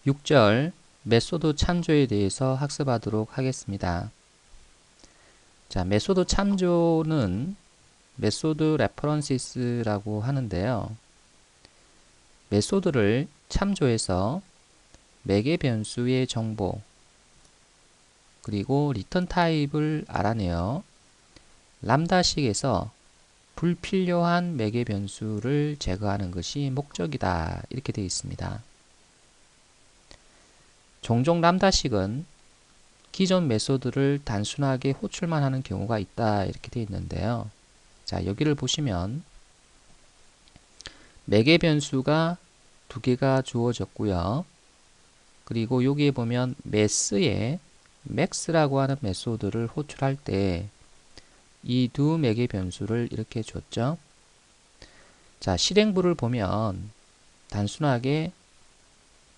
6절 메소드 참조에 대해서 학습하도록 하겠습니다. 자, 메소드 참조는 메소드 레퍼런시스라고 하는데요. 메소드를 참조해서 매개 변수의 정보 그리고 리턴 타입을 알아내어 람다식에서 불필요한 매개 변수를 제거하는 것이 목적이다. 이렇게 되어 있습니다. 종종 람다식은 기존 메소드를 단순하게 호출만 하는 경우가 있다. 이렇게 되어 있는데요. 자, 여기를 보시면 매개 변수가 두 개가 주어졌고요. 그리고 여기에 보면 매스에 max라고 하는 메소드를 호출할 때 이 두 매개 변수를 이렇게 줬죠. 자, 실행부를 보면 단순하게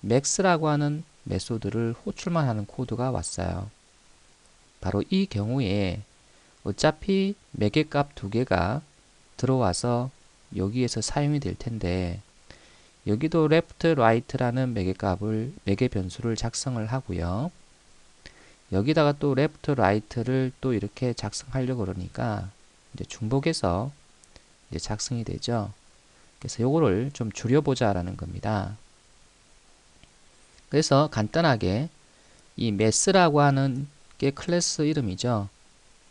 max라고 하는 메소드를 호출만 하는 코드가 왔어요. 바로 이 경우에 어차피 매개 값 두 개가 들어와서 여기에서 사용이 될 텐데 여기도 left, right라는 매개 변수를 작성을 하고요. 여기다가 또 left, right를 또 이렇게 작성하려고 그러니까 이제 중복해서 이제 작성이 되죠. 그래서 요거를 좀 줄여보자라는 겁니다. 그래서 간단하게 이 mass라고 하는 게 클래스 이름이죠.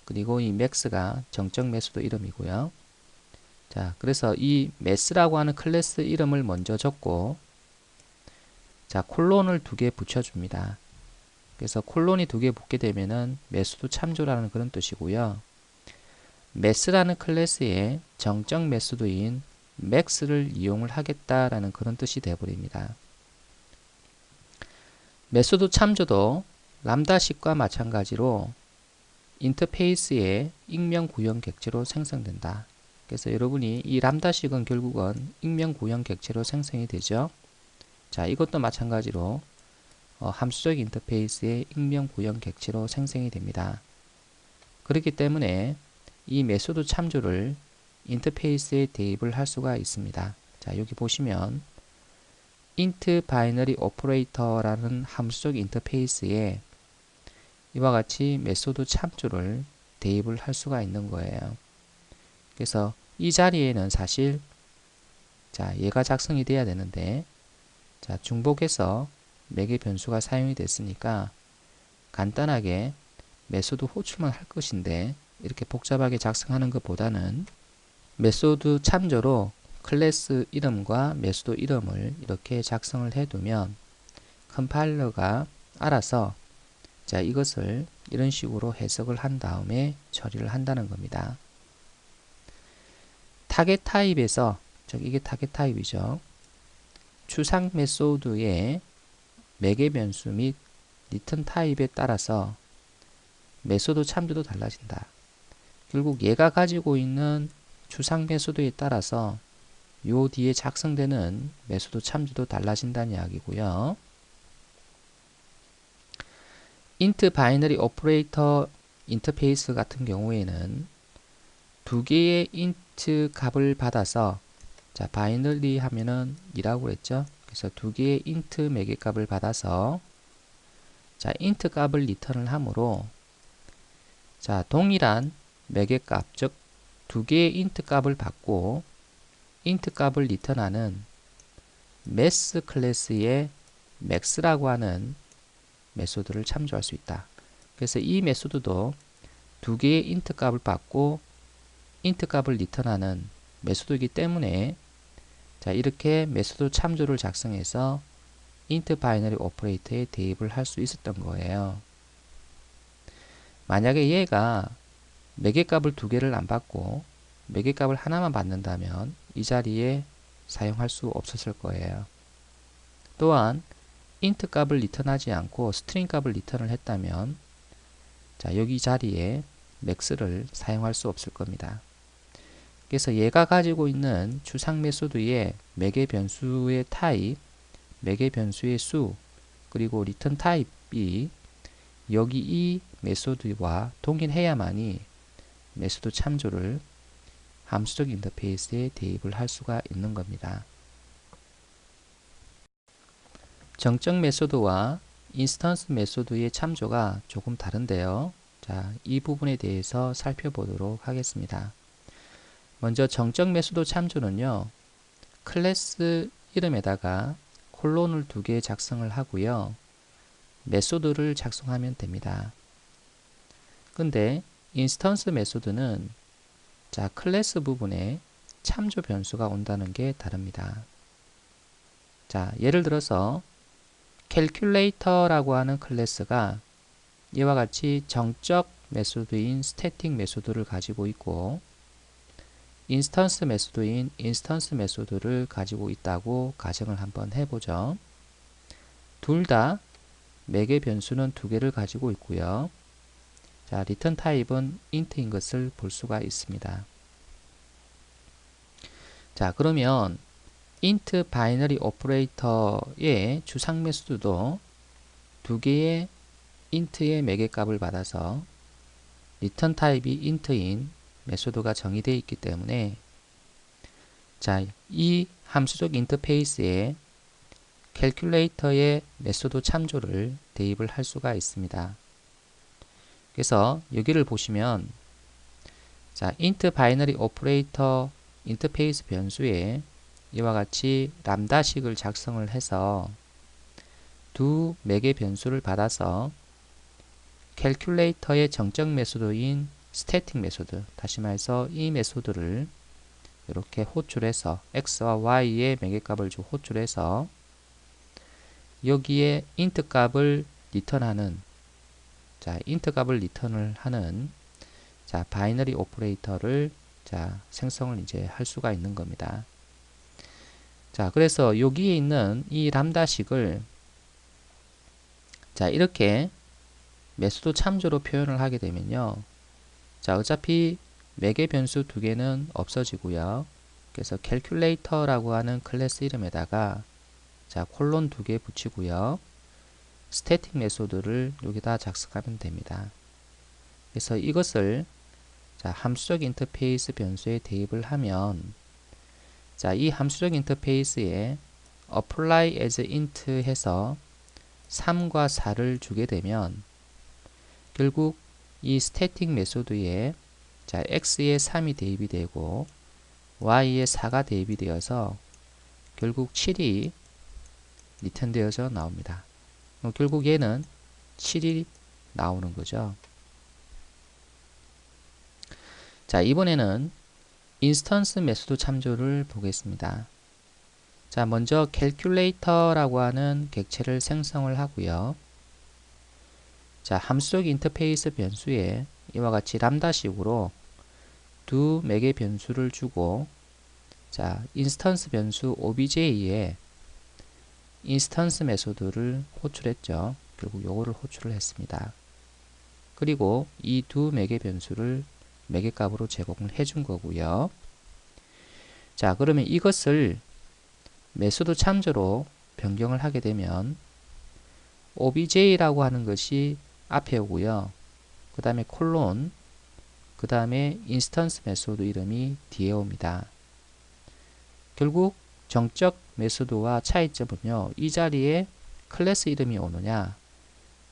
그리고 이 max가 정적 메소드 이름이고요. 자, 그래서 이 mass라고 하는 클래스 이름을 먼저 적고 자, 콜론을 두 개 붙여줍니다. 그래서 콜론이 두 개 붙게 되면은 메소드 참조라는 그런 뜻이고요. mass라는 클래스의 정적 메소드인 max를 이용을 하겠다라는 그런 뜻이 되어버립니다. 메소드 참조도 람다식과 마찬가지로 인터페이스의 익명 구형 객체로 생성된다. 그래서 여러분이 이 람다식은 결국은 익명 구형 객체로 생성이 되죠. 자, 이것도 마찬가지로 함수적 인터페이스의 익명 구형 객체로 생성이 됩니다. 그렇기 때문에 이 메소드 참조를 인터페이스에 대입을 할 수가 있습니다. 자, 여기 보시면 int 바이너리 오퍼레이터라는 함수적 인터페이스에 이와 같이 메소드 참조를 대입을 할 수가 있는 거예요. 그래서 이 자리에는 사실 자, 얘가 작성이 돼야 되는데 자, 중복해서 매개 변수가 사용이 됐으니까 간단하게 메소드 호출만 할 것인데 이렇게 복잡하게 작성하는 것보다는 메소드 참조로 클래스 이름과 메소드 이름을 이렇게 작성을 해두면 컴파일러가 알아서 자, 이것을 이런 식으로 해석을 한 다음에 처리를 한다는 겁니다. 타겟 타입에서 즉 이게 타겟 타입이죠. 추상 메소드의 매개 변수 및 리턴 타입에 따라서 메소드 참조도 달라진다. 결국 얘가 가지고 있는 추상 메소드에 따라서 요 뒤에 작성되는 메소드 참조도 달라진다는 이야기고요. int 바이너리 오퍼레이터 인터페이스 같은 경우에는 두 개의 int 값을 받아서 자, 바이너리 하면은 2라고 그랬죠. 그래서 두 개의 int 매개 값을 받아서 자, int 값을 리턴을 하므로 자, 동일한 매개 값, 즉 두 개의 int 값을 받고 int 값을 리턴하는 mass 클래스의 max라고 하는 메소드를 참조할 수 있다. 그래서 이 메소드도 두 개의 int 값을 받고 int 값을 리턴하는 메소드이기 때문에 자, 이렇게 메소드 참조를 작성해서 int 바이너리 오퍼레이터에 대입을 할 수 있었던 거예요. 만약에 얘가 매개 값을 두 개를 안 받고 매개 값을 하나만 받는다면 이 자리에 사용할 수 없었을 거예요. 또한 int 값을 리턴하지 않고 string 값을 리턴을 했다면 자, 여기 자리에 max를 사용할 수 없을 겁니다. 그래서 얘가 가지고 있는 추상 메소드의 매개 변수의 타입, 매개 변수의 수, 그리고 리턴 타입이 여기 이 메소드와 동일해야만이 메소드 참조를 함수적 인터페이스에 대입을 할 수가 있는 겁니다. 정적 메소드와 인스턴스 메소드의 참조가 조금 다른데요. 자, 이 부분에 대해서 살펴보도록 하겠습니다. 먼저 정적 메소드 참조는요, 클래스 이름에다가 콜론을 2개 작성을 하고요, 메소드를 작성하면 됩니다. 근데 인스턴스 메소드는 자, 클래스 부분에 참조 변수가 온다는 게 다릅니다. 자, 예를 들어서 calculator라고 하는 클래스가 이와 같이 정적 메소드인 스태틱 메소드를 가지고 있고 인스턴스 메소드인 인스턴스 메소드를 가지고 있다고 가정을 한번 해보죠. 둘 다 매개 변수는 2개를 가지고 있고요. 자, 리턴 타입은 int인 것을 볼 수가 있습니다. 자, 그러면 int 바이너리 오퍼레이터의 주상 메소드도 2개의 int의 매개값을 받아서 리턴 타입이 int인 메소드가 정의되어 있기 때문에 자, 이 함수적 인터페이스에 캘큘레이터의 메소드 참조를 대입을 할 수가 있습니다. 그래서 여기를 보시면 자, int 바이너리 오퍼레이터 인터페이스 변수에 이와 같이 람다식을 작성을 해서 2 매개 변수를 받아서 캘큘레이터의 정적 메소드인 스태틱 메소드, 다시 말해서 이 메소드를 이렇게 호출해서 x와 y의 매개값을 호출해서 여기에 int 값을 리턴하는 자, int 값을 리턴을 하는 자, 바이너리 오퍼레이터를 자, 생성을 이제 할 수가 있는 겁니다. 자, 그래서 여기에 있는 이 람다식을 자, 이렇게 메소드 참조로 표현을 하게 되면요. 자, 어차피 매개 변수 2개는 없어지고요. 그래서 calculator라고 하는 클래스 이름에다가 자, 콜론 2개 붙이고요. 스태틱 메소드를 여기다 작성하면 됩니다. 그래서 이것을 자, 함수적 인터페이스 변수에 대입을 하면 자, 이 함수적 인터페이스에 apply as int 해서 3과 4를 주게 되면 결국 이 스태틱 메소드에 자, x에 3이 대입이 되고 y에 4가 대입이 되어서 결국 7이 리턴되어져 나옵니다. 결국 얘는 7이 나오는 거죠. 자, 이번에는 인스턴스 메소드 참조를 보겠습니다. 자, 먼저 calculator라고 하는 객체를 생성을 하고요. 자, 함수적 인터페이스 변수에 이와 같이 람다식으로 2 매개 변수를 주고 자, 인스턴스 변수 obj에 인스턴스 메소드를 호출했죠. 결국 요거를 호출을 했습니다. 그리고 이 2 매개 변수를 매개값으로 제공을 해준 거고요. 자, 그러면 이것을 메소드 참조로 변경을 하게 되면 obj라고 하는 것이 앞에 오고요. 그 다음에 콜론, 그 다음에 인스턴스 메소드 이름이 뒤에 옵니다. 결국 정적 메소드와 차이점은요, 이 자리에 클래스 이름이 오느냐,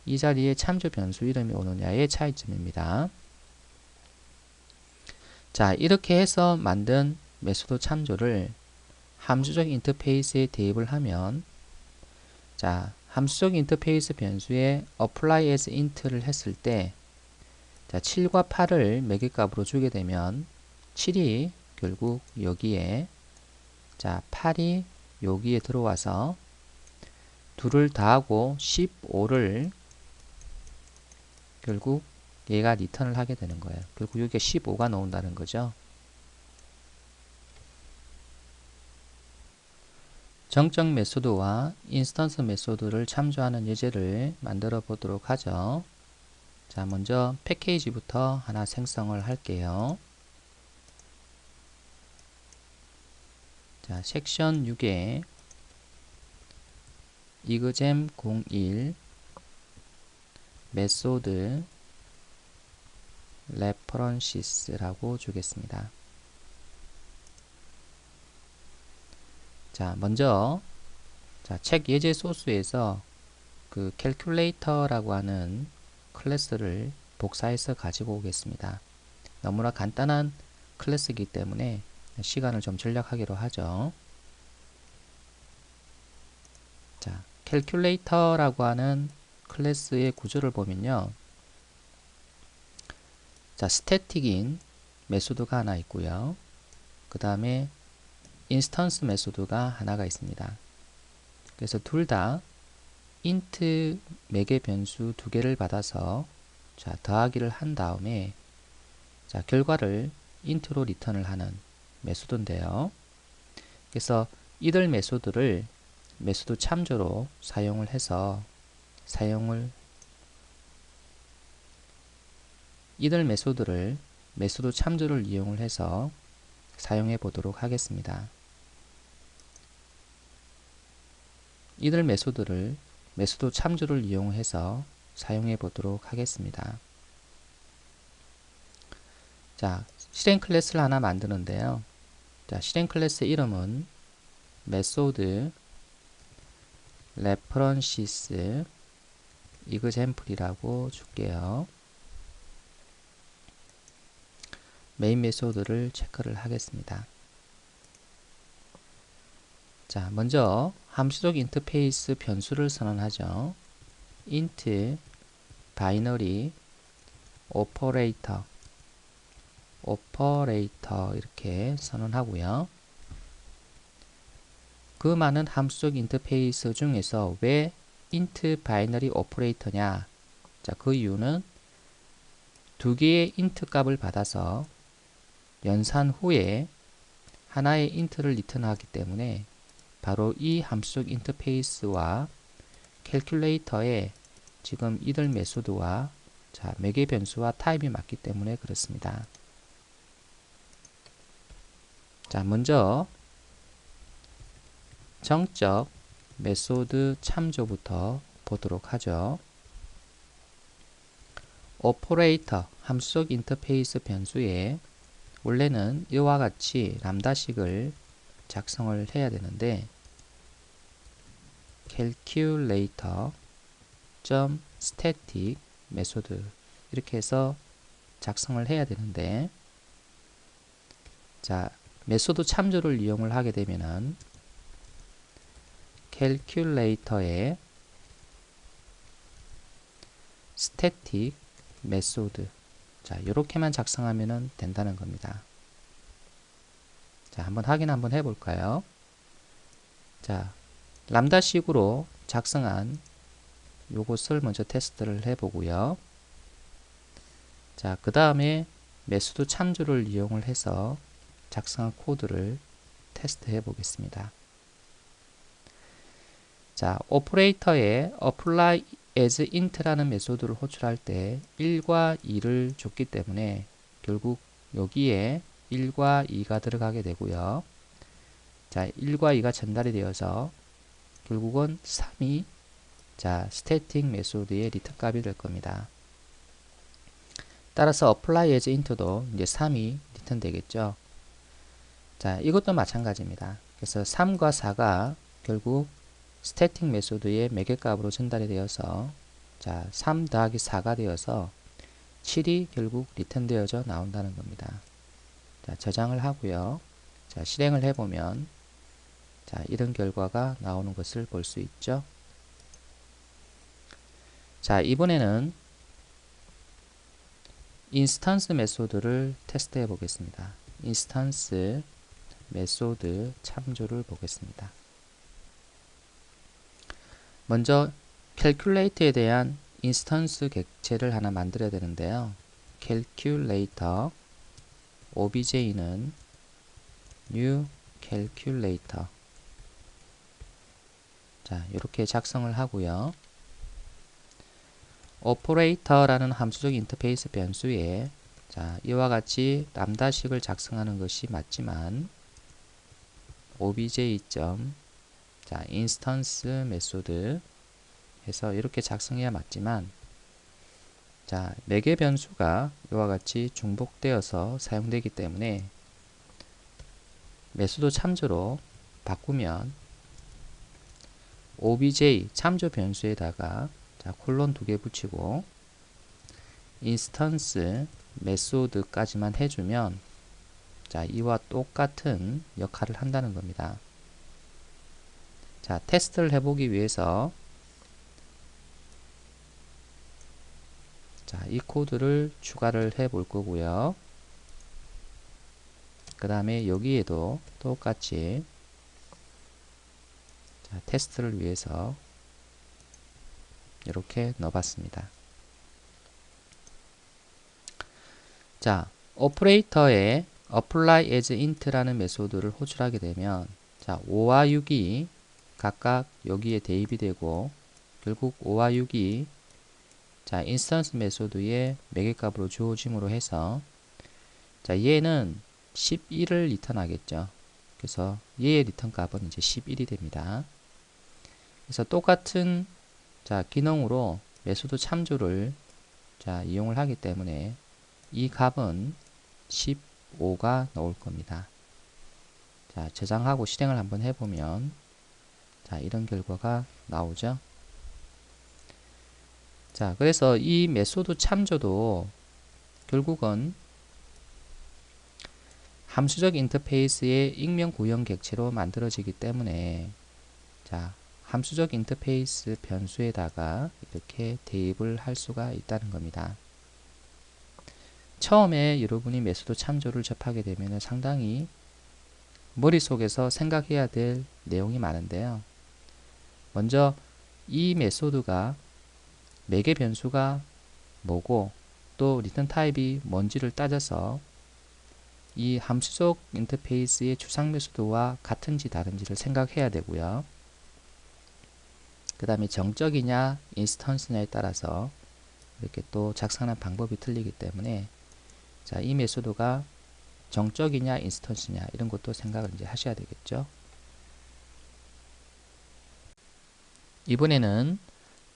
이 자리에 참조 변수 이름이 오느냐의 차이점입니다. 자, 이렇게 해서 만든 메소드 참조를 함수적 인터페이스에 대입을 하면 자, 함수적 인터페이스 변수에 apply as int를 했을 때 자, 7과 8을 매개값으로 주게 되면 7이 결국 여기에 자, 8이 여기에 들어와서 2를 더하고 15를 결국 얘가 리턴을 하게 되는 거예요. 결국 여기에 15가 나온다는 거죠. 정적 메소드와 인스턴스 메소드를 참조하는 예제를 만들어 보도록 하죠. 자, 먼저 패키지부터 하나 생성을 할게요. 자, 섹션 6에 이그잼 01 메소드 레퍼런시스라고 주겠습니다. 자, 먼저 자, 책 예제 소스에서 그 calculator라고 하는 클래스를 복사해서 가지고 오겠습니다. 너무나 간단한 클래스이기 때문에 시간을 좀 절약하기로 하죠. 자, calculator라고 하는 클래스의 구조를 보면요. 자, 스태틱인 메소드가 하나 있고요. 그 다음에 인스턴스 메소드가 하나가 있습니다. 그래서 둘 다 int 매개 변수 두 개를 받아서 자, 더하기를 한 다음에 자, 결과를 int로 리턴을 하는 메소드인데요. 그래서 이들 메소드를 메소드 참조로 사용을 해서 이들 메소드를 메소드 참조를 이용을 해서 사용해 보도록 하겠습니다. 이들 메소드를 메소드 참조를 이용해서 사용해 보도록 하겠습니다. 자, 실행 클래스를 하나 만드는데요. 자, 실행 클래스 이름은 메소드 references example이라고 줄게요. 메인 메소드를 체크를 하겠습니다. 자, 먼저 함수적 인터페이스 변수를 선언하죠. int binary operator 이렇게 선언하고요. 그 많은 함수적 인터페이스 중에서 왜 int binary operator냐? 자, 그 이유는 두 개의 int 값을 받아서 연산 후에 하나의 int를 리턴하기 때문에 바로 이 함수적 인터페이스와 캘큘레이터에 지금 이들 메소드와 자, 매개 변수와 타입이 맞기 때문에 그렇습니다. 자, 먼저 정적 메소드 참조부터 보도록 하죠. 오퍼레이터 함수적 인터페이스 변수에 원래는 이와 같이 람다식을 작성을 해야 되는데 calculator.static 메소드 이렇게 해서 작성을 해야 되는데 자, 메소드 참조를 이용을 하게 되면은 calculator에 static 메소드 자, 이렇게만 작성하면 된다는 겁니다. 자, 한번 확인 한번 해볼까요? 자, 람다식으로 작성한 요것을 먼저 테스트를 해보고요. 자, 그 다음에 메소드 참조를 이용을 해서 작성한 코드를 테스트 해 보겠습니다. 자, 오퍼레이터에 apply as int라는 메소드를 호출할 때 1과 2를 줬기 때문에 결국 여기에 1과 2가 들어가게 되고요. 자, 1과 2가 전달이 되어서 결국은 3이 자, static 메소드의 리턴 값이 될 겁니다. 따라서 apply as int도 이제 3이 리턴 되겠죠. 자, 이것도 마찬가지입니다. 그래서 3과 4가 결국 static 메소드의 매개값으로 전달이 되어서 자, 3 더하기 4가 되어서 7이 결국 리턴 되어져 나온다는 겁니다. 자, 저장을 하고요. 자, 실행을 해보면 자, 이런 결과가 나오는 것을 볼 수 있죠. 자, 이번에는 인스턴스 메소드를 테스트 해 보겠습니다. 인스턴스 메소드 참조를 보겠습니다. 먼저 calculate에 대한 인스턴스 객체를 하나 만들어야 되는데요. calculator obj는 new calculator 자, 이렇게 작성을 하고요. operator라는 함수적 인터페이스 변수에 자, 이와 같이 람다식을 작성하는 것이 맞지만 obj. 자, 인스턴스 메소드 해서 이렇게 작성해야 맞지만 자, 매개 변수가 이와 같이 중복되어서 사용되기 때문에 메소드 참조로 바꾸면 obj 참조 변수에다가 자, 콜론 2개 붙이고 인스턴스 메소드까지만 해주면 자, 이와 똑같은 역할을 한다는 겁니다. 자, 테스트를 해보기 위해서 자, 이 코드를 추가를 해 볼 거고요. 그 다음에 여기에도 똑같이 자, 테스트를 위해서 이렇게 넣어봤습니다. 자, 오퍼레이터에 apply as int라는 메소드를 호출하게 되면 자, 5와 6이 각각 여기에 대입이 되고 결국 5와 6이 자, 인스턴스 메소드의 매개값으로 주어짐으로 해서 자, 얘는 11을 리턴하겠죠. 그래서 얘의 리턴 값은 이제 11이 됩니다. 그래서 똑같은 자, 기능으로 메소드 참조를 자, 이용을 하기 때문에 이 값은 15가 나올 겁니다. 자, 저장하고 실행을 한번 해보면 자, 이런 결과가 나오죠. 자, 그래서 이 메소드 참조도 결국은 함수적 인터페이스의 익명 구형 객체로 만들어지기 때문에 자, 함수적 인터페이스 변수에다가 이렇게 대입을 할 수가 있다는 겁니다. 처음에 여러분이 메소드 참조를 접하게 되면 상당히 머릿속에서 생각해야 될 내용이 많은데요. 먼저 이 메소드가 매개 변수가 뭐고 또 리턴 타입이 뭔지를 따져서 이 함수적 인터페이스의 추상 메소드와 같은지 다른지를 생각해야 되고요. 그 다음에 정적이냐 인스턴스냐에 따라서 이렇게 또 작성하는 방법이 틀리기 때문에 자, 이 메소드가 정적이냐 인스턴스냐 이런 것도 생각을 이제 하셔야 되겠죠. 이번에는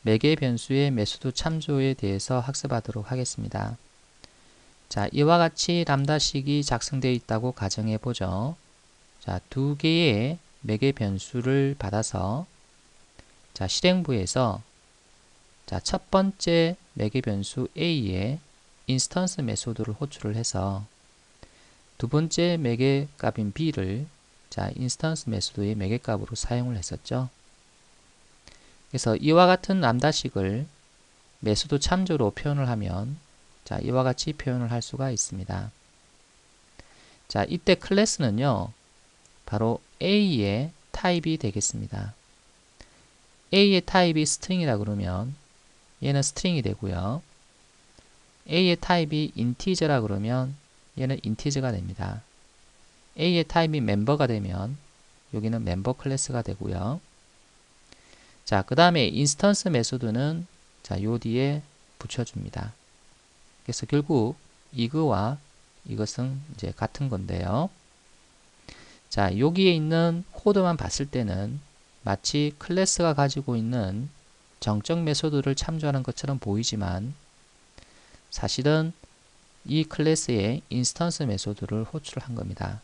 매개 변수의 메소드 참조에 대해서 학습하도록 하겠습니다. 자, 이와 같이 람다식이 작성되어 있다고 가정해 보죠. 자, 두 개의 매개 변수를 받아서 자, 실행부에서 자, 첫 번째 매개 변수 A에 인스턴스 메소드를 호출을 해서 두 번째 매개 값인 B를 자, 인스턴스 메소드의 매개 값으로 사용을 했었죠. 그래서 이와 같은 람다식을 메소드 참조로 표현을 하면 자, 이와 같이 표현을 할 수가 있습니다. 자, 이때 클래스는요, 바로 A의 타입이 되겠습니다. A의 타입이 스트링이라 그러면 얘는 스트링이 되고요. A의 타입이 인티저라 그러면 얘는 인티저가 됩니다. A의 타입이 멤버가 되면 여기는 멤버 클래스가 되고요. 자, 그 다음에 인스턴스 메소드는 자, 요 뒤에 붙여줍니다. 그래서 결국 이거와 이것은 이제 같은 건데요. 자, 여기에 있는 코드만 봤을 때는 마치 클래스가 가지고 있는 정적 메소드를 참조하는 것처럼 보이지만 사실은 이 클래스의 인스턴스 메소드를 호출한 겁니다.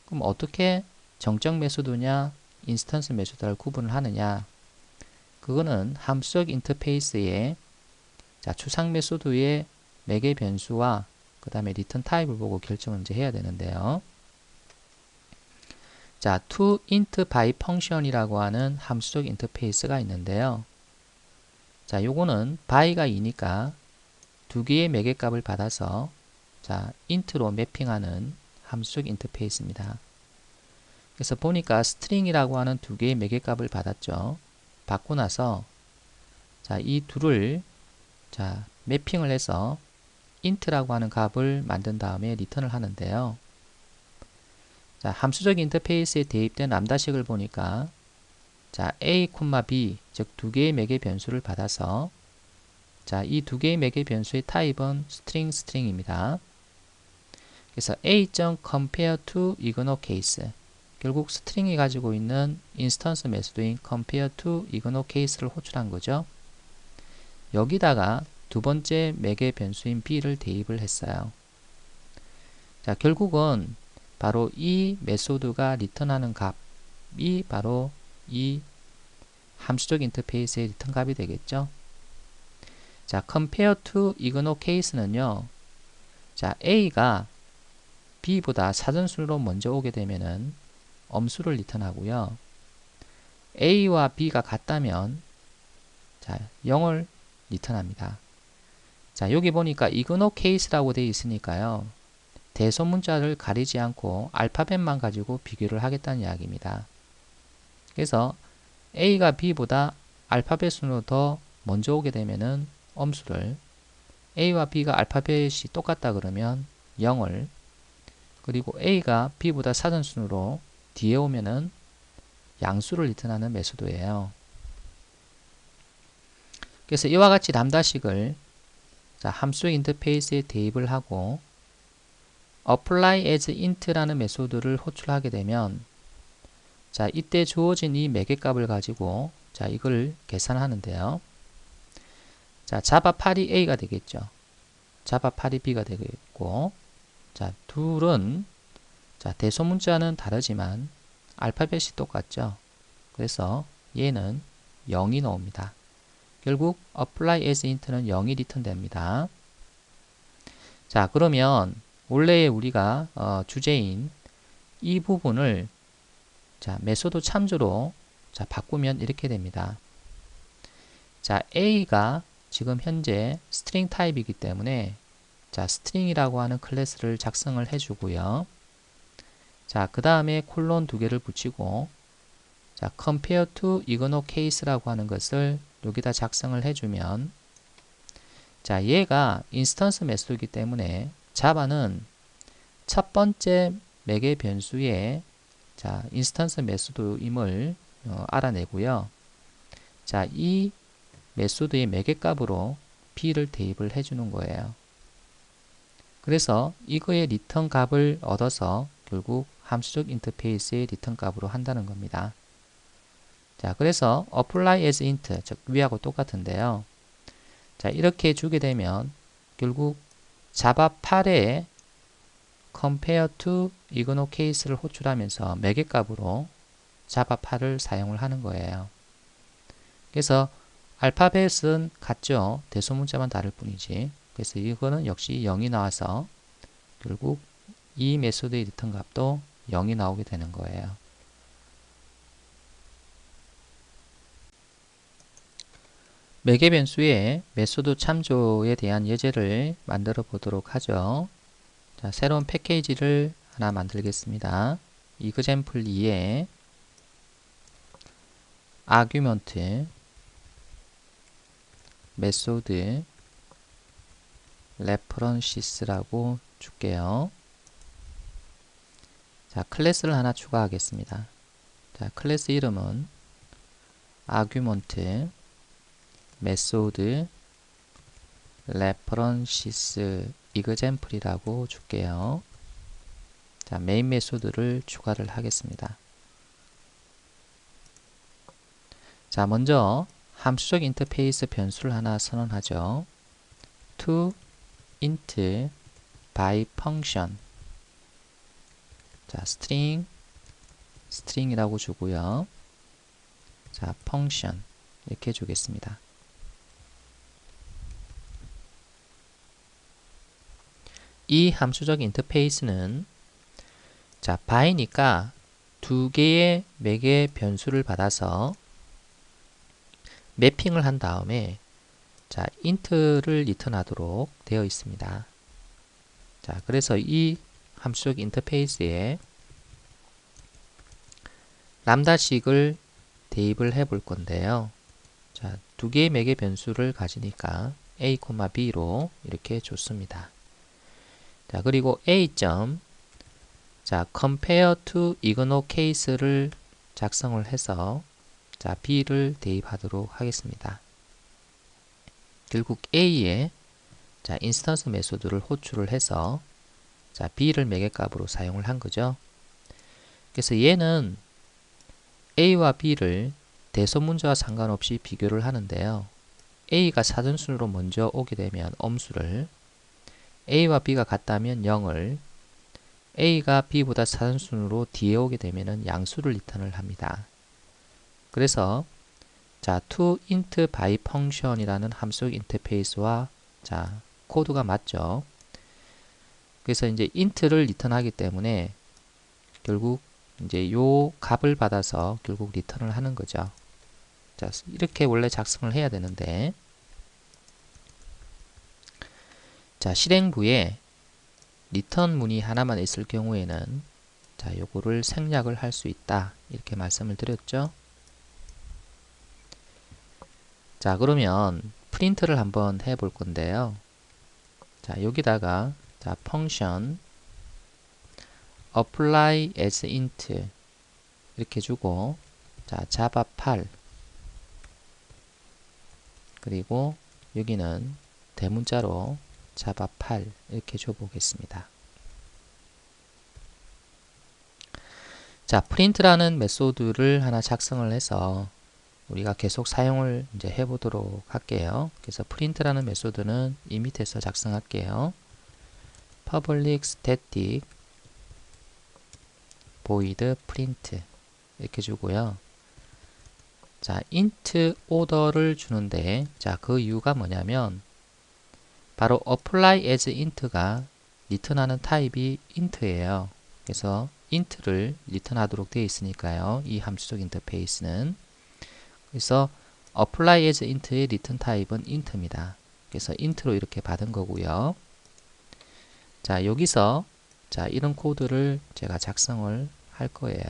그럼 어떻게 정적 메소드냐 인스턴스 메소드를 구분을 하느냐? 그거는 함수적 인터페이스의 자, 추상 메소드의 매개 변수와 그 다음에 리턴 타입을 보고 결정을 이제 해야 되는데요. 자, toInt by function이라고 하는 함수적 인터페이스가 있는데요. 자, 요거는 by가 2니까 두 개의 매개값을 받아서 자, int로 매핑하는 함수적 인터페이스입니다. 그래서 보니까 string이라고 하는 두 개의 매개값을 받았죠. 받고 나서 자, 이 둘을 자, 매핑을 해서 int라고 하는 값을 만든 다음에 리턴을 하는데요. 자, 함수적 인터페이스에 대입된 람다식을 보니까 자, a, b 즉 두 개의 매개 변수를 받아서 자, 이 두 개의 매개 변수의 타입은 string입니다. 그래서 a.compare to ignore case 결국 스트링이 가지고 있는 인스턴스 메소드인 compare to ignore case를 호출한 거죠. 여기다가 두 번째 매개 변수인 b를 대입을 했어요. 자, 결국은 바로 이 메소드가 리턴하는 값이 바로 이 함수적 인터페이스의 리턴 값이 되겠죠. 자, compare to ignore case는요. 자, A가 B보다 사전순으로 먼저 오게 되면은 엄수를 리턴하고요. A와 B가 같다면 자, 0을 리턴합니다. 자, 여기 보니까 ignore case라고 되어 있으니까요. 대소문자를 가리지 않고 알파벳만 가지고 비교를 하겠다는 이야기입니다. 그래서 A가 B보다 알파벳 순으로 더 먼저 오게 되면은 엄수를, A와 B가 알파벳이 똑같다 그러면 0을, 그리고 A가 B보다 사전순으로 뒤에 오면은 양수를 리턴하는 메소드예요. 그래서 이와 같이 람다식을 자, 함수 인터페이스에 대입을 하고 apply as int라는 메소드를 호출하게 되면 자, 이때 주어진 이 매개값을 가지고 자, 이걸 계산하는데요. 자, 자바 8이 A가 되겠죠. 자바 8이 B가 되겠고, 자, 둘은 자, 대소문자는 다르지만 알파벳이 똑같죠. 그래서 얘는 0이 나옵니다. 결국 apply as int는 0이 리턴됩니다. 자, 그러면 원래 우리가 주제인 이 부분을 자, 메소드 참조로 자, 바꾸면 이렇게 됩니다. 자, A가 지금 현재 스트링 타입이기 때문에 자, 스트링이라고 하는 클래스를 작성을 해주고요. 자, 그 다음에 콜론 두 개를 붙이고 자, compare to ignore case라고 하는 것을 여기다 작성을 해주면 자, 얘가 인스턴스 메소드이기 때문에 자바는 첫 번째 매개 변수의 자, 인스턴스 메소드임을 알아내고요. 자, 이 메소드의 매개값으로 B를 대입을 해주는 거예요. 그래서 이거의 리턴 값을 얻어서 결국 함수적 인터페이스의 리턴 값으로 한다는 겁니다. 자, 그래서 apply as int, 즉 위하고 똑같은데요. 자, 이렇게 주게 되면 결국 자바 8에 compare to ignore case를 호출하면서 매개값으로 자바 8을 사용을 하는 거예요. 그래서 알파벳은 같죠. 대소문자만 다를 뿐이지. 그래서 이거는 역시 0이 나와서 결국 이 메소드의 리턴 값도 0이 나오게 되는 거예요. 매개 변수의 메소드 참조에 대한 예제를 만들어 보도록 하죠. 자, 새로운 패키지를 하나 만들겠습니다. example 2에 argument 메소드 references라고 줄게요. 자, 클래스를 하나 추가하겠습니다. 자, 클래스 이름은 argument 메소드 references example이라고 줄게요. 자, 메인 메소드를 추가를 하겠습니다. 자, 먼저 함수적 인터페이스 변수를 하나 선언하죠. to int by function. 자, string이라고 주고요. 자, function 이렇게 주겠습니다. 이 함수적 인터페이스는 자, by니까 두 개의 매개 변수를 받아서 매핑을 한 다음에 자, int를 리턴하도록 되어 있습니다. 자, 그래서 이 함수적 인터페이스에 람다식을 대입을 해 볼 건데요. 자, 두 개의 매개 변수를 가지니까 a, b로 이렇게 줬습니다. 자, 그리고 a. 자, compare to ignore case를 작성을 해서 자, b를 대입하도록 하겠습니다. 결국 a에 자, 인스턴스 메소드를 호출을 해서 자, b를 매개값으로 사용을 한 거죠. 그래서 얘는 a와 b를 대소문자와 상관없이 비교를 하는데요. a가 사전순으로 먼저 오게 되면 엄수를, a와 b가 같다면 0을, a가 b보다 사전순으로 뒤에 오게 되면 양수를 리턴을 합니다. 그래서 자, to int by function이라는 함수 인터페이스와 자, 코드가 맞죠. 그래서 이제 int를 리턴하기 때문에 결국 이제 요 값을 받아서 결국 리턴을 하는 거죠. 자, 이렇게 원래 작성을 해야 되는데, 자, 실행부에 리턴 문이 하나만 있을 경우에는 자, 요거를 생략을 할 수 있다. 이렇게 말씀을 드렸죠. 자, 그러면 프린트를 한번 해 볼 건데요. 자, 여기다가 자, function apply as int 이렇게 주고, 자, java 8 그리고 여기는 대문자로 java 8 이렇게 줘 보겠습니다. 자, print라는 메소드를 하나 작성을 해서 우리가 계속 사용을 이제 해보도록 할게요. 그래서 print라는 메소드는 이 밑에서 작성할게요. public static void print 이렇게 주고요. 자, int order를 주는데, 자, 그 이유가 뭐냐면 바로 apply as int가 리턴하는 타입이 int예요. 그래서 int를 리턴하도록 되어 있으니까요. 이 함수적 인터페이스는. 그래서 apply as int의 리턴 타입은 int입니다. 그래서 int로 이렇게 받은 거고요. 자, 여기서 자, 이런 코드를 제가 작성을 할 거예요.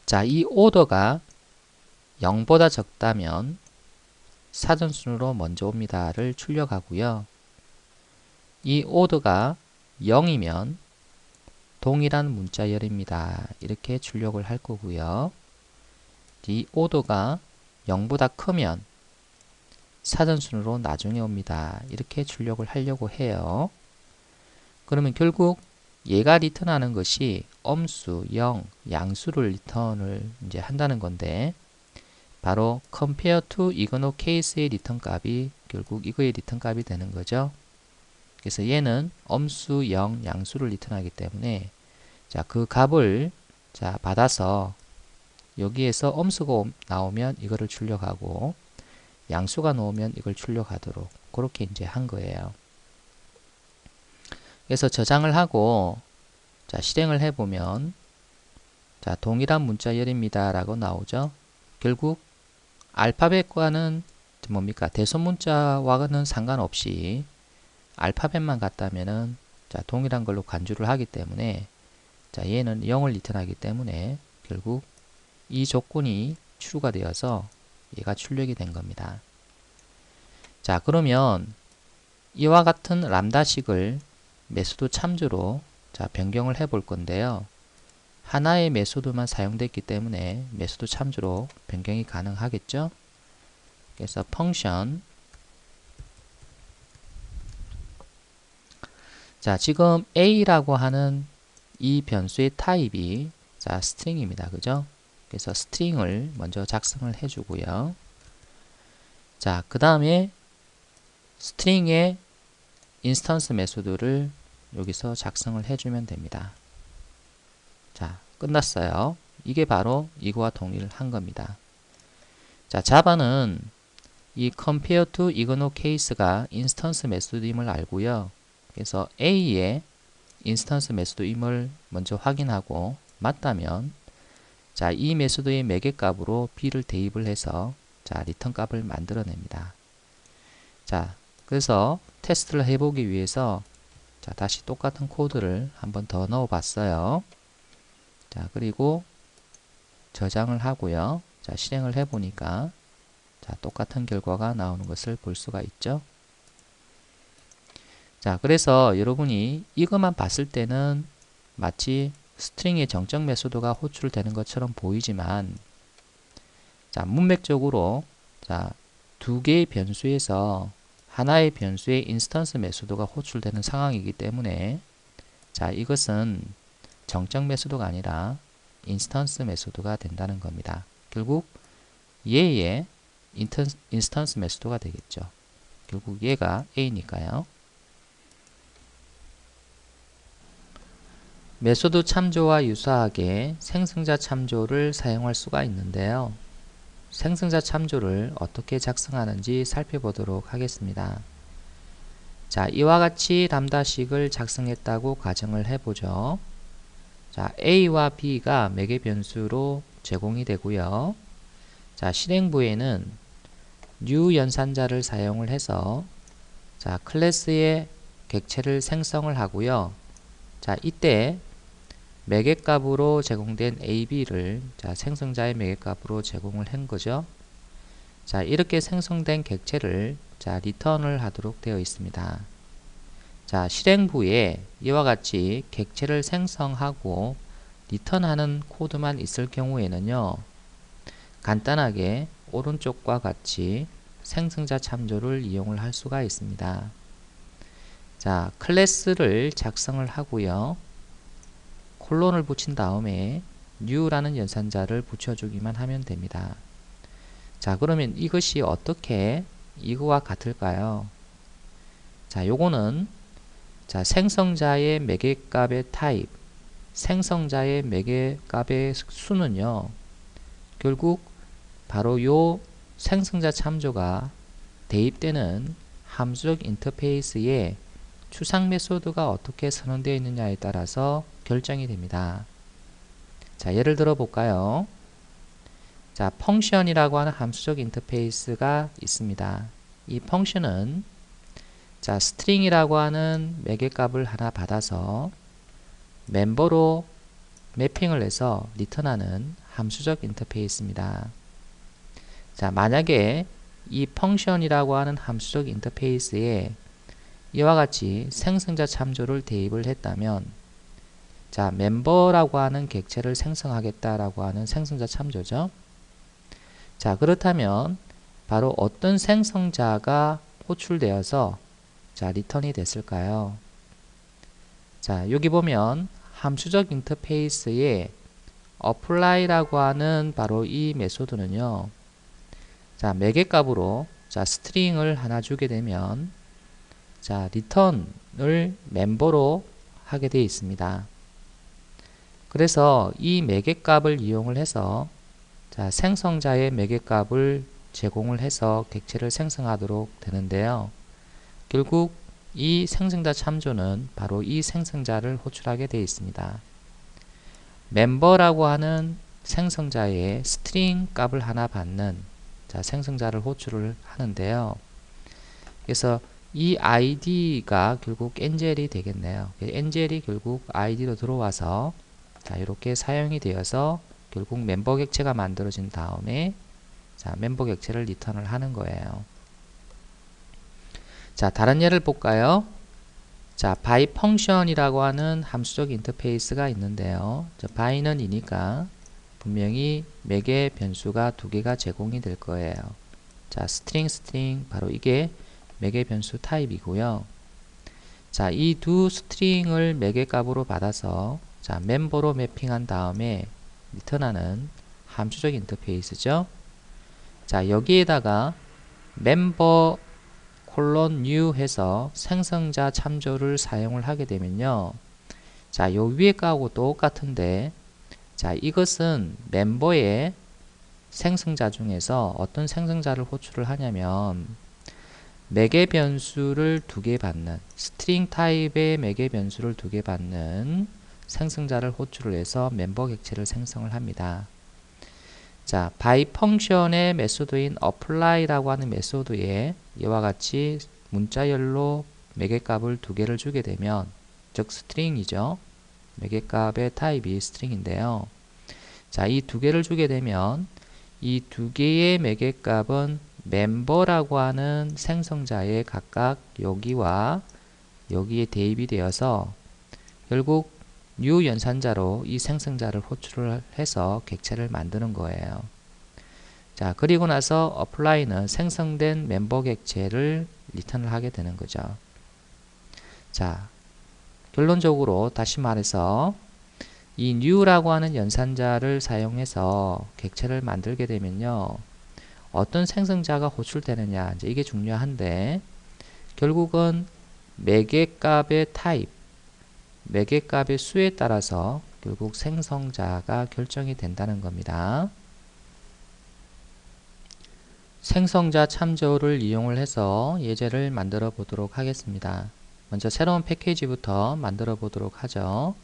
자, 이 오더가 0보다 적다면 사전순으로 먼저 옵니다를 출력하고요. 이 오더가 0이면 동일한 문자열입니다. 이렇게 출력을 할 거고요. 이 오더가 0보다 크면 사전순으로 나중에 옵니다. 이렇게 출력을 하려고 해요. 그러면 결국 얘가 리턴하는 것이 엄수, 0, 양수를 리턴을 이제 한다는 건데, 바로 compare to 이거노 case의 리턴 값이 결국 이거의 리턴 값이 되는 거죠. 그래서 얘는 엄수, 0, 양수를 리턴하기 때문에 자, 그 값을 자, 받아서 여기에서 엄수가 나오면 이거를 출력하고 양수가 나오면 이걸 출력하도록 그렇게 이제 한 거예요. 그래서 저장을 하고 자, 실행을 해보면 자, 동일한 문자열입니다 라고 나오죠. 결국 알파벳과는 뭡니까? 대소문자와는 상관없이 알파벳만 같다면은 자, 동일한 걸로 간주를 하기 때문에 자, 얘는 0을 리턴하기 때문에 결국 이 조건이 true가 되어서 얘가 출력이 된 겁니다. 자, 그러면 이와 같은 람다식을 메소드 참조로 자, 변경을 해 볼 건데요. 하나의 메소드만 사용됐기 때문에 메소드 참조로 변경이 가능하겠죠. 그래서 function 자, 지금 a라고 하는 이 변수의 타입이 자, string입니다. 그죠? 그래서 string을 먼저 작성을 해주고요. 자, 그 다음에 string의 인스턴스 메소드를 여기서 작성을 해주면 됩니다. 자, 끝났어요. 이게 바로 이거와 동일을 한 겁니다. 자, 자바는 이 compare to 이거노 case가 인스턴스 메소드임을 알고요. 그래서 A의 인스턴스 메소드임을 먼저 확인하고 맞다면 자, 이 메소드의 매개 값으로 B를 대입을 해서 자, 리턴 값을 만들어냅니다. 자, 그래서 테스트를 해보기 위해서 자, 다시 똑같은 코드를 한번 더 넣어 봤어요. 자, 그리고 저장을 하고요. 자, 실행을 해보니까 자, 똑같은 결과가 나오는 것을 볼 수가 있죠. 자, 그래서 여러분이 이것만 봤을 때는 마치 스트링의 정적 메소드가 호출되는 것처럼 보이지만 자, 문맥적으로 자, 두 개의 변수에서 하나의 변수의 인스턴스 메소드가 호출되는 상황이기 때문에 자, 이것은 정적 메소드가 아니라 인스턴스 메소드가 된다는 겁니다. 결국 얘의 인스턴스 메소드가 되겠죠. 결국 얘가 A니까요. 메소드 참조와 유사하게 생성자 참조를 사용할 수가 있는데요. 생성자 참조를 어떻게 작성하는지 살펴보도록 하겠습니다. 자, 이와 같이 람다식을 작성했다고 가정을 해보죠. 자, A와 B가 매개 변수로 제공이 되고요. 자, 실행부에는 new 연산자를 사용을 해서 자, 클래스의 객체를 생성을 하고요. 자, 이때 매개값으로 제공된 AB를 자, 생성자의 매개값으로 제공을 한 거죠. 자, 이렇게 생성된 객체를 자, 리턴을 하도록 되어 있습니다. 자, 실행부에 이와 같이 객체를 생성하고 리턴하는 코드만 있을 경우에는요, 간단하게 오른쪽과 같이 생성자 참조를 이용을 할 수가 있습니다. 자, 클래스를 작성을 하고요. 콜론을 붙인 다음에 new라는 연산자를 붙여주기만 하면 됩니다. 자, 그러면 이것이 어떻게 이거와 같을까요? 자, 요거는 자, 생성자의 매개값의 타입, 생성자의 매개값의 수는요, 결국 바로 요 생성자 참조가 대입되는 함수적 인터페이스에 추상 메소드가 어떻게 선언되어 있느냐에 따라서 결정이 됩니다. 자, 예를 들어 볼까요? 자, 펑션이라고 하는 함수적 인터페이스가 있습니다. 이 펑션은 자, 스트링이라고 하는 매개값을 하나 받아서 멤버로 매핑을 해서 리턴하는 함수적 인터페이스입니다. 자, 만약에 이 펑션이라고 하는 함수적 인터페이스에 이와 같이 생성자 참조를 대입을 했다면 자, 멤버라고 하는 객체를 생성하겠다라고 하는 생성자 참조죠. 자, 그렇다면 바로 어떤 생성자가 호출되어서 자, 리턴이 됐을까요? 자, 여기 보면 함수적 인터페이스에 apply라고 하는 바로 이 메소드는요. 자, 매개값으로 자, 스트링을 하나 주게 되면 자, 리턴을 멤버로 하게 되어 있습니다. 그래서 이 매개값을 이용을 해서 자, 생성자의 매개값을 제공을 해서 객체를 생성하도록 되는데요. 결국 이 생성자 참조는 바로 이 생성자를 호출하게 되어 있습니다. 멤버라고 하는 생성자의 스트링 값을 하나 받는 자, 생성자를 호출을 하는데요. 그래서 이 id가 결국 엔젤이 되겠네요. 엔젤이 결국 id로 들어와서 자, 이렇게 사용이 되어서 결국 멤버 객체가 만들어진 다음에 자, 멤버 객체를 리턴을 하는 거예요. 자, 다른 예를 볼까요? 자, by function이라고 하는 함수적 인터페이스가 있는데요. 자, by는 이니까 분명히 매개 변수가 두 개가 제공이 될 거예요. 자, string 바로 이게 매개 변수 타입이고요. 자, 이 두 스트링을 매개 값으로 받아서 자, 멤버로 매핑한 다음에 리턴하는 함수적 인터페이스죠. 자, 여기에다가 멤버 콜론 new 해서 생성자 참조를 사용을 하게 되면요. 자, 요 위에 거하고 똑같은데 자, 이것은 멤버의 생성자 중에서 어떤 생성자를 호출을 하냐면 매개 변수를 두 개 받는 스트링 타입의 매개 변수를 두 개 받는 생성자를 호출을 해서 멤버 객체를 생성을 합니다. 자, by function의 메소드인 apply라고 하는 메소드에 이와 같이 문자열로 매개값을 두 개를 주게 되면 즉 스트링이죠. 매개값의 타입이 스트링인데요. 자, 이 두 개를 주게 되면 이 두 개의 매개값은 멤버라고 하는 생성자의 각각 여기와 여기에 대입이 되어서 결국 new 연산자로 이 생성자를 호출을 해서 객체를 만드는 거예요. 자, 그리고 나서 apply는 생성된 멤버 객체를 리턴을 하게 되는 거죠. 자, 결론적으로 다시 말해서 이 new라고 하는 연산자를 사용해서 객체를 만들게 되면요. 어떤 생성자가 호출되느냐, 이제 이게 중요한데 결국은 매개값의 타입, 매개 값의 수에 따라서 결국 생성자가 결정이 된다는 겁니다. 생성자 참조를 이용을 해서 예제를 만들어 보도록 하겠습니다. 먼저 새로운 패키지부터 만들어 보도록 하죠.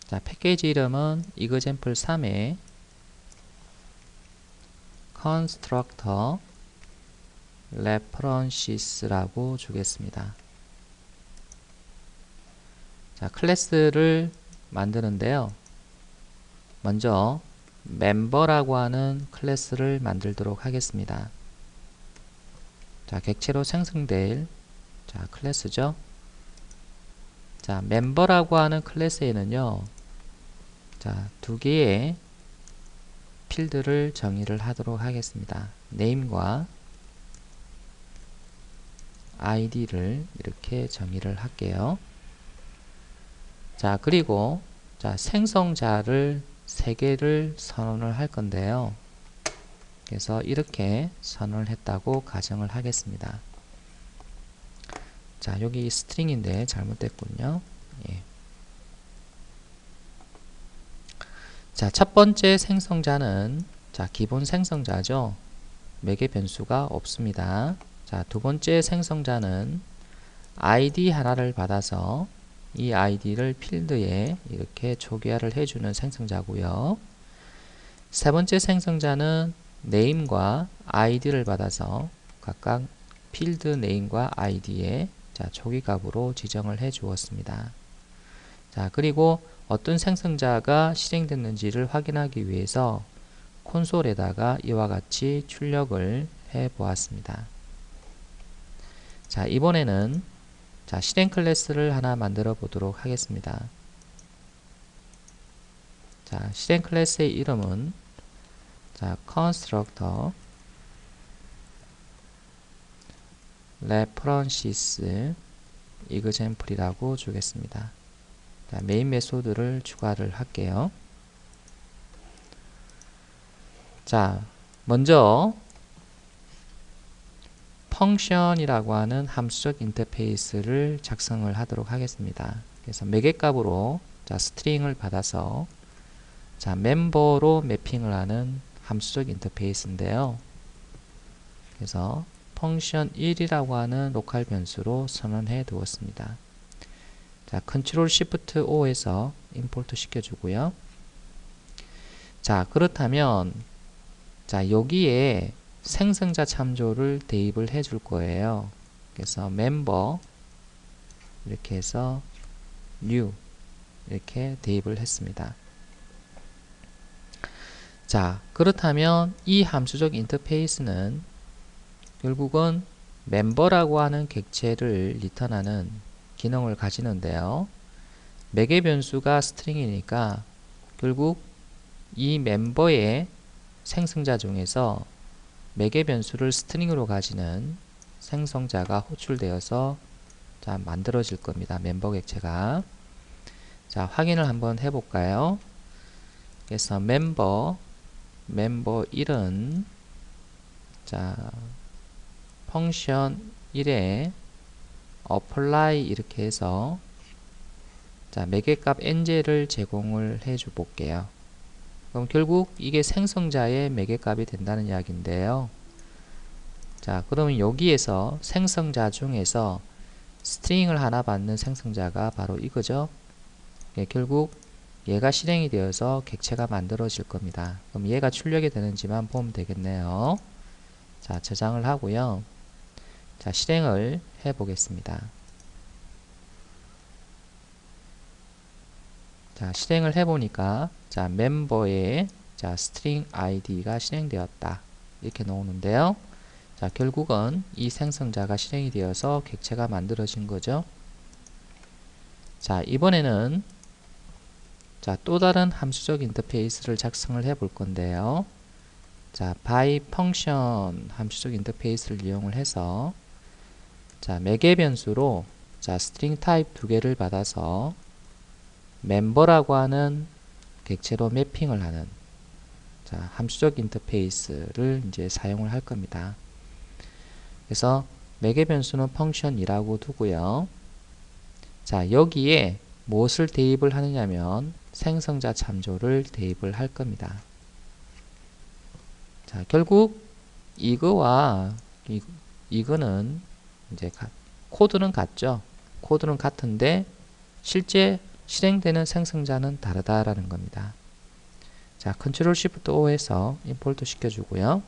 자, 패키지 이름은 example3에 constructor references라고 주겠습니다. 자, 클래스를 만드는데요. 먼저 멤버라고 하는 클래스를 만들도록 하겠습니다. 자, 객체로 생성될 클래스죠. 자, 멤버라고 하는 클래스에는요. 자, 두 개의 필드를 정의를 하도록 하겠습니다. name과 id를 이렇게 정의를 할게요. 자, 그리고 생성자를 3개를 선언을 할 건데요. 그래서 이렇게 선언을 했다고 가정을 하겠습니다. 자, 여기 스트링인데 잘못됐군요. 예. 자, 첫 번째 생성자는 기본 생성자죠. 매개 변수가 없습니다. 자, 두 번째 생성자는 id 하나를 받아서 이 id를 필드에 이렇게 초기화를 해주는 생성자고요. 세 번째 생성자는 name과 id를 받아서 각각 필드 name과 id에 초기 값으로 지정을 해 주었습니다. 자, 그리고 어떤 생성자가 실행됐는지를 확인하기 위해서 콘솔에다가 이와 같이 출력을 해 보았습니다. 자, 이번에는 실행 클래스를 하나 만들어 보도록 하겠습니다. 자, 실행 클래스의 이름은 constructor references example이라고 주겠습니다. 자, 메인 메소드를 추가를 할게요. 자, 먼저 펑션이라고 하는 함수적 인터페이스를 작성을 하도록 하겠습니다. 그래서 매개 값으로 스트링을 받아서 멤버로 매핑을 하는 함수적 인터페이스인데요. 그래서 펑션 1이라고 하는 로컬 변수로 선언해 두었습니다. 자, 컨트롤 시프트 O에서 임포트 시켜주고요. 자, 그렇다면 여기에 생성자 참조를 대입을 해 줄 거예요. 그래서 멤버 이렇게 해서 new 이렇게 대입을 했습니다. 자, 그렇다면 이 함수적 인터페이스는 결국은 멤버라고 하는 객체를 리턴하는 기능을 가지는데요. 매개 변수가 스트링이니까 결국 이 멤버의 생성자 중에서 매개 변수를 스트링으로 가지는 생성자가 호출되어서 만들어질 겁니다. 멤버 객체가. 자, 확인을 한번 해볼까요? 그래서 멤버 1은 펑션 1에 apply 이렇게 해서 매개값 nj를 제공을 해줘 볼게요. 그럼 결국 이게 생성자의 매개값이 된다는 이야기인데요. 자, 그러면 여기에서 생성자 중에서 스트링을 하나 받는 생성자가 바로 이거죠. 예, 결국 얘가 실행이 되어서 객체가 만들어질 겁니다. 그럼 얘가 출력이 되는지만 보면 되겠네요. 자, 저장을 하고요. 자, 실행을 해 보겠습니다. 자, 실행을 해 보니까 멤버의 string id가 실행되었다. 이렇게 나오는데요. 자, 결국은 이 생성자가 실행이 되어서 객체가 만들어진 거죠. 자, 이번에는 또 다른 함수적 인터페이스를 작성을 해 볼 건데요. 자, by function 함수적 인터페이스를 이용을 해서 매개 변수로 string type 2개를 받아서 멤버라고 하는 객체로 매핑을 하는 함수적 인터페이스를 이제 사용을 할 겁니다. 그래서 매개 변수는 펑션이라고 두고요. 자, 여기에 무엇을 대입을 하느냐면 생성자 참조를 대입을 할 겁니다. 자, 결국 이거와 이거는 이제 코드는 같죠. 코드는 같은데 실제 실행되는 생성자는 다르다라는 겁니다. 자, 컨트롤 시프트 O 해서 임포트 시켜주고요.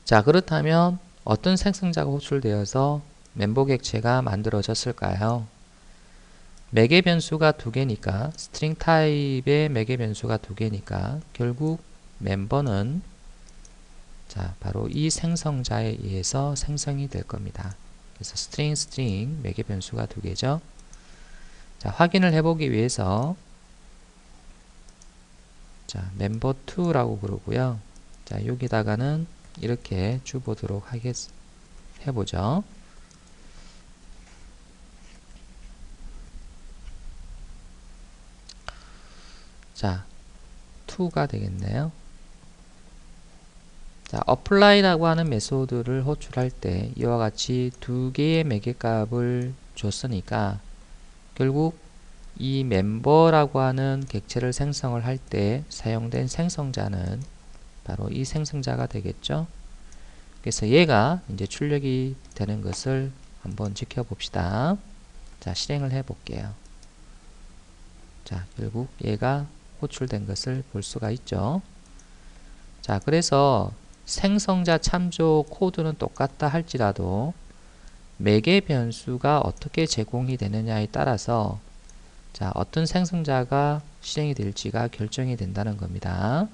자, 그렇다면 어떤 생성자가 호출되어서 멤버 객체가 만들어졌을까요? 매개 변수가 두 개니까 스트링 타입의 매개 변수가 두 개니까 결국 멤버는 자, 바로 이 생성자에 의해서 생성이 될 겁니다. 그래서 스트링 매개 변수가 두 개죠. 자, 확인을 해보기 위해서 자, member2라고 그러고요. 자, 여기다가는 이렇게 주보도록 해보죠. 자, 2가 되겠네요. 자, apply라고 하는 메소드를 호출할 때 이와 같이 두 개의 매개값을 줬으니까 결국 이 멤버라고 하는 객체를 생성을 할 때 사용된 생성자는 바로 이 생성자가 되겠죠. 그래서 얘가 이제 출력이 되는 것을 한번 지켜봅시다. 자, 실행을 해 볼게요. 자, 결국 얘가 호출된 것을 볼 수가 있죠. 자, 그래서 생성자 참조 코드는 똑같다 할지라도 매개 변수가 어떻게 제공이 되느냐에 따라서 자, 어떤 생성자가 실행이 될지가 결정이 된다는 겁니다.